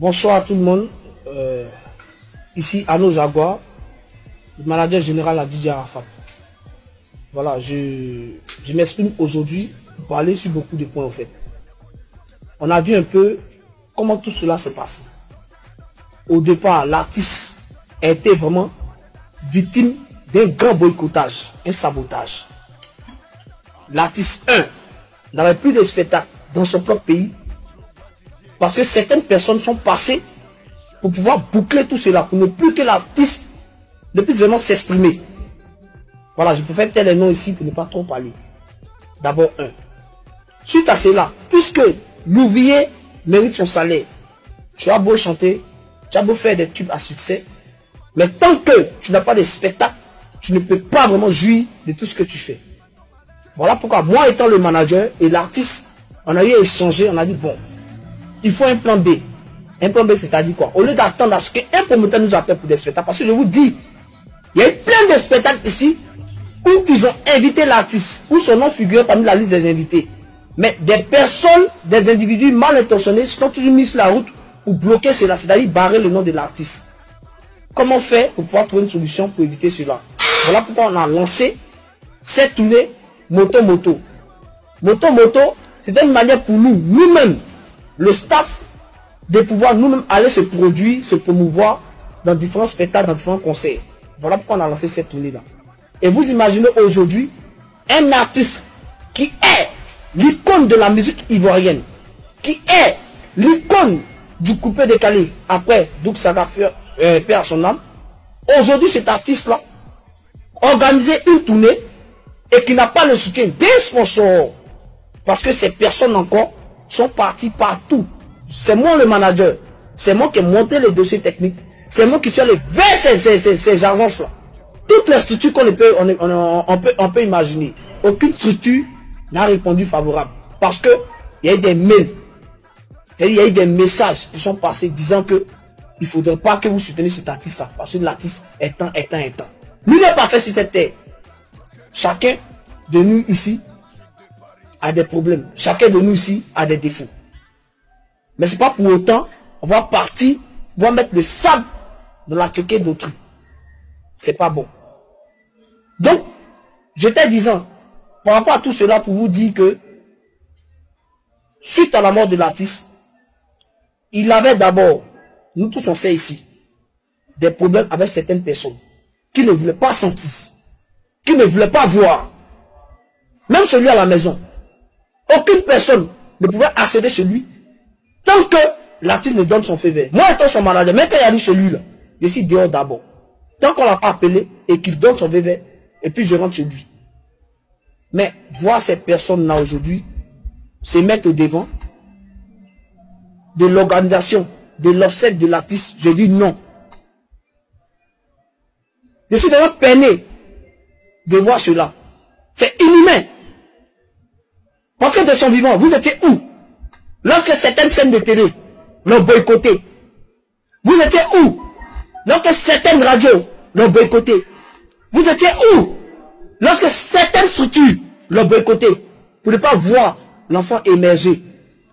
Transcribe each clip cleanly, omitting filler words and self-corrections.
Bonsoir à tout le monde. Ici Arnaud Jaguar, le manager général à DJ Arafat. Voilà, je m'exprime aujourd'hui pour parler sur beaucoup de points en fait. On a vu un peu comment tout cela se passe. Au départ, l'artiste a été vraiment victime d'un grand boycottage, un sabotage. L'artiste 1 n'avait plus de spectacle dans son propre pays parce que certaines personnes sont passées pour pouvoir boucler tout cela, pour ne plus que l'artiste ne puisse vraiment s'exprimer. Voilà, je peux faire tel nom ici pour ne pas trop parler. D'abord 1. Suite à cela, puisque l'ouvrier mérite son salaire, tu as beau chanter, tu as beau faire des tubes à succès, mais tant que tu n'as pas de spectacle, tu ne peux pas vraiment jouir de tout ce que tu fais. Voilà pourquoi moi étant le manager et l'artiste, on a eu à échanger, on a dit bon, il faut un plan B. Un plan B, c'est-à-dire quoi? Au lieu d'attendre à ce qu'un promoteur nous appelle pour des spectacles, parce que je vous dis, il y a eu plein de spectacles ici où ils ont invité l'artiste, où son nom figurait parmi la liste des invités. Mais des personnes, des individus mal intentionnés sont toujours mis sur la route pour bloquer cela, c'est-à-dire barrer le nom de l'artiste. Comment faire pour pouvoir trouver une solution pour éviter cela? Voilà pourquoi on a lancé cette tournée Moto-Moto. Moto-Moto, c'est une manière pour nous, nous-mêmes, le staff, de pouvoir nous-mêmes aller se produire, se promouvoir dans différents spectacles, dans différents concerts. Voilà pourquoi on a lancé cette tournée-là. Et vous imaginez aujourd'hui un artiste qui est l'icône de la musique ivoirienne, qui est l'icône du coupé décalé, après Douk Saga perd à son âme. Aujourd'hui, cet artiste-là, organiser une tournée et qui n'a pas le soutien des sponsors, parce que ces personnes encore sont parties partout. C'est moi le manager, c'est moi qui ai monté les dossiers techniques, c'est moi qui suis allé vers ces agences-là. Toutes les structures on peut imaginer, aucune structure n'a répondu favorable. Parce que il y a eu des mails, il y a eu des messages qui sont passés disant que il ne faudrait pas que vous souteniez cet artiste-là, parce que l'artiste est temps. Nous n'est pas fait sur cette terre. Chacun de nous ici a des problèmes. Chacun de nous ici a des défauts. Mais c'est pas pour autant, on va partir, on va mettre le sable dans la tête d'autrui. C'est pas bon. Donc, j'étais disant, par rapport à tout cela, pour vous dire que, suite à la mort de l'artiste, il avait d'abord, nous tous on sait ici, des problèmes avec certaines personnes qui ne voulaient pas sentir, qui ne voulaient pas voir. Même celui à la maison. Aucune personne ne pouvait accéder chez lui tant que l'artiste ne donne son feu vert. Moi étant son manager, même quand il y a eu celui-là, je suis dehors d'abord. Tant qu'on ne l'a pas appelé et qu'il donne son feu vert, et puis je rentre chez lui. Mais voir ces personnes-là aujourd'hui se mettre au devant de l'organisation, de l'obsèque de l'artiste, je dis non. Je suis vraiment peiné de voir cela. C'est inhumain. Parce que de son vivant, vous étiez où? Lorsque certaines chaînes de télé l'ont boycotté. Vous étiez où? Lorsque certaines radios l'ont boycotté. Vous étiez où? Lorsque certaines structures l'ont boycotté. Pour ne pas voir l'enfant émerger,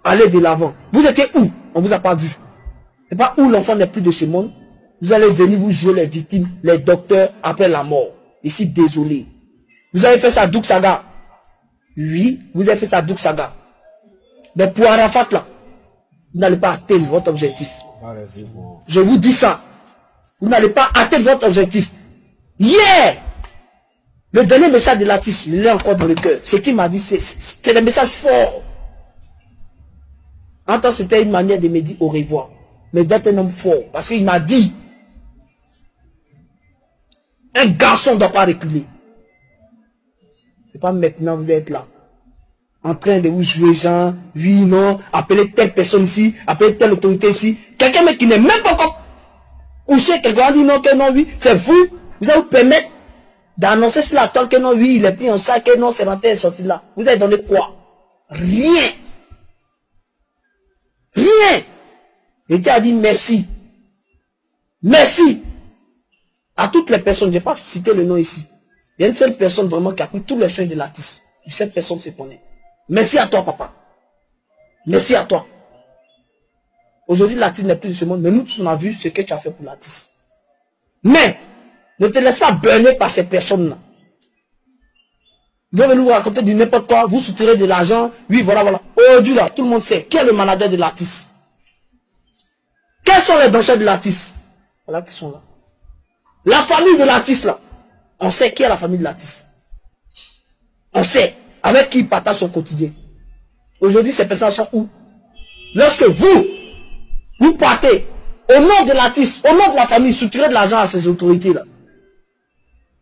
aller de l'avant. Vous étiez où? On ne vous a pas vu. C'est pas où l'enfant n'est plus de ce monde. Vous allez venir vous jouer les victimes, les docteurs après la mort. Ici, désolé. Vous avez fait ça à Douk Saga. Oui, vous avez fait ça à Douk Saga. Mais pour Arafat là, vous n'allez pas atteindre votre objectif. Je vous dis ça. Vous n'allez pas atteindre votre objectif. Hier, le dernier message de l'artiste, il est encore dans le cœur. Ce qu'il m'a dit, c'est un message fort. En tant que c'était une manière de me dire au revoir. Mais d'être un homme fort. Parce qu'il m'a dit, un garçon ne doit pas reculer. C'est pas maintenant vous êtes là, en train de vous jouer genre, oui, non, appelez telle personne ici, appelez telle autorité ici. Quelqu'un qui n'est même pas encore couché, quelqu'un dit non, que non, oui, c'est vous. Vous allez vous permettre d'annoncer sur la toile que non, oui, il est pris en sac, que non, c'est est sorti là. Vous avez donné quoi? Rien. Rien. Et Dieu a dit merci. Merci à toutes les personnes. Je n'ai pas cité le nom ici. Il y a une seule personne vraiment qui a pris tous les soins de l'artiste. Cette personne se connaît. Merci à toi, papa. Merci à toi. Aujourd'hui, l'artiste n'est plus de ce monde, mais nous tous on a vu ce que tu as fait pour l'artiste. Mais, ne te laisse pas burner par ces personnes-là. Vous venez nous raconter du n'importe quoi, vous soutirez de l'argent, oui, voilà, voilà. Aujourd'hui, là, tout le monde sait qui est le manager de l'artiste. Quels sont les danseurs de l'artiste? Voilà qui sont là. La famille de l'artiste, là, on sait qui est la famille de l'artiste. On sait avec qui il partage son quotidien. Aujourd'hui, ces personnes sont où? Lorsque vous partez au nom de l'artiste, au nom de la famille, soutirez de l'argent à ces autorités-là.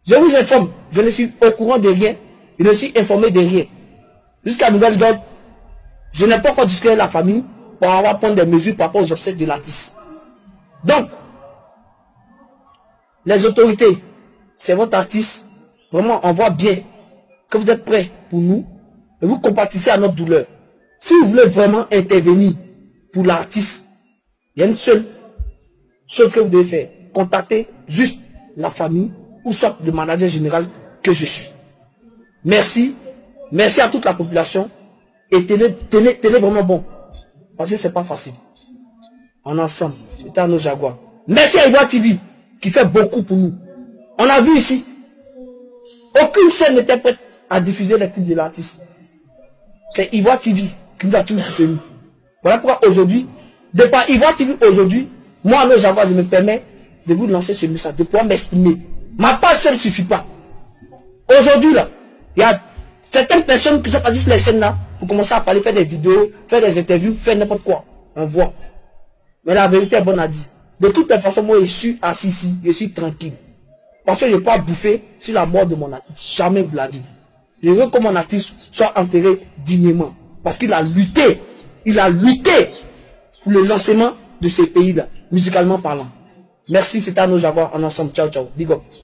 Je vous informe, je ne suis au courant de rien, je ne suis informé de rien. Jusqu'à nouvelle ordre, je n'ai pas encore discuté avec la famille pour avoir prendre des mesures par rapport aux obsèques de l'artiste. Donc, les autorités, c'est votre artiste, vraiment on voit bien que vous êtes prêts pour nous et vous compatissez à notre douleur. Si vous voulez vraiment intervenir pour l'artiste, il y a une seule chose que vous devez faire. Contacter juste la famille ou soit le manager général que je suis. Merci. Merci à toute la population. Et tenez vraiment bon. Parce que c'est pas facile. En ensemble. C'était à nos Jaguars. Merci à Ivoire TV qui fait beaucoup pour nous. On a vu ici. Aucune chaîne n'était prête à diffuser les clips de l'artiste. C'est Ivoire TV qui nous a toujours soutenu. Voilà pourquoi aujourd'hui, de par Ivoire TV aujourd'hui, moi, à nos Jaguars, je me permets de vous lancer ce message, de pouvoir m'exprimer. Ma page seule ne suffit pas. Aujourd'hui, là, il y a certaines personnes qui sont parties sur les chaînes là pour commencer à parler, faire des vidéos, faire des interviews, faire n'importe quoi. On voit. Mais la vérité est bonne à dire. De toutes les façons, moi, je suis assis ici, je suis tranquille. Parce que je ne vais pas bouffer sur la mort de mon artiste. Jamais de la vie. Je veux que mon artiste soit enterré dignement. Parce qu'il a lutté. Il a lutté pour le lancement de ces pays-là, musicalement parlant. Merci, c'était à nos Jaguars en ensemble. Ciao, ciao. Big up.